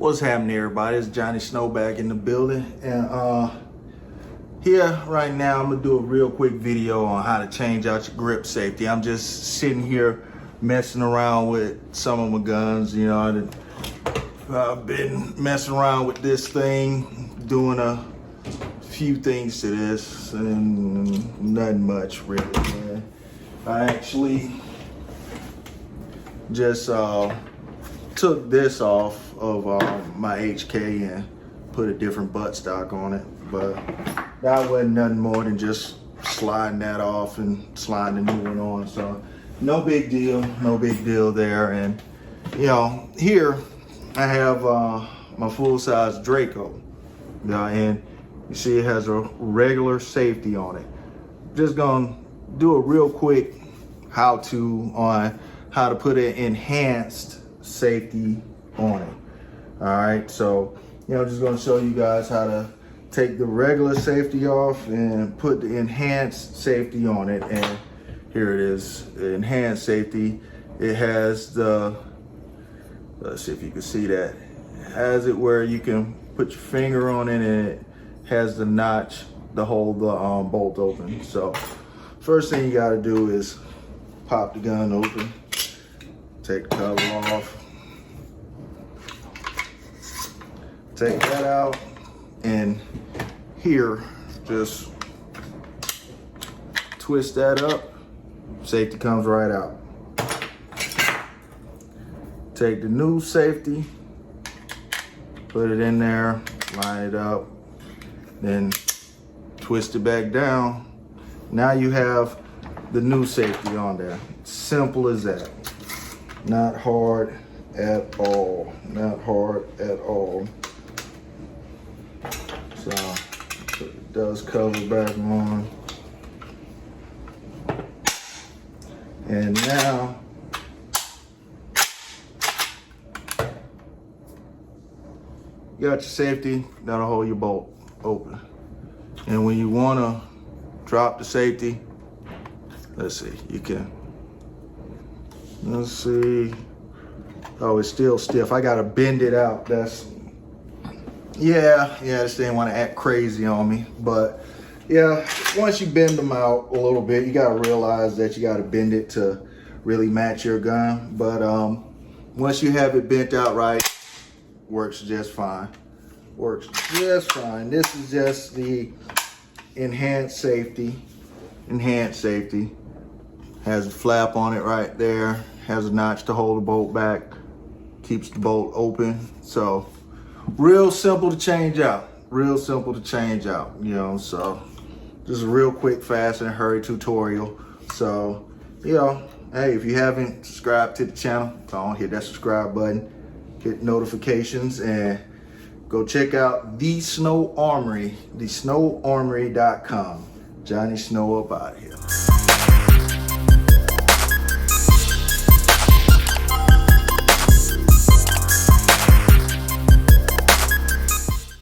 What's happening, everybody? It's Johnny Snow back in the building, and here right now I'm gonna do a real quick video on how to change out your grip safety. I'm just sitting here messing around with some of my guns. You know, I've been messing around with this thing, doing a few things to this, and nothing much really, man. I actually just took this off of my HK and put a different buttstock on it, but that wasn't nothing more than just sliding that off and sliding the new one on. So no big deal there. And you know, here I have my full-size Draco, and you see it has a regular safety on it. Just gonna do a real quick how-to on how to put an enhanced safety on it. All right, so just gonna show you guys how to take the regular safety off and put the enhanced safety on it. And here it is, the enhanced safety. It has the, let's see if you can see that. It has it where you can put your finger on it, and it has the notch to hold the bolt open. So first thing you gotta do is pop the gun open, take the cover off, take that out, and here, just twist that up, safety comes right out. Take the new safety, put it in there, line it up, then twist it back down. Now you have the new safety on there. Simple as that. Not hard at all. Not hard at all. So it does cover back on. And now you got your safety that'll hold your bolt open. And when you want to drop the safety, let's see, you can, let's see. Oh, it's still stiff. I gotta bend it out. That's, yeah, this thing want to act crazy on me. But yeah, once you bend them out a little bit, you gotta realize that you gotta bend it to really match your gun. But once you have it bent out right, works just fine. Works just fine. This is just the enhanced safety. Enhanced safety. Has a flap on it right there. Has a notch to hold the bolt back. Keeps the bolt open. So real simple to change out. Real simple to change out, so just a real quick, fast and hurry tutorial. So, hey, if you haven't subscribed to the channel, go on, hit that subscribe button, hit notifications, and go check out The Snow Armory, thesnowarmory.com. Johnny Snow up out of here.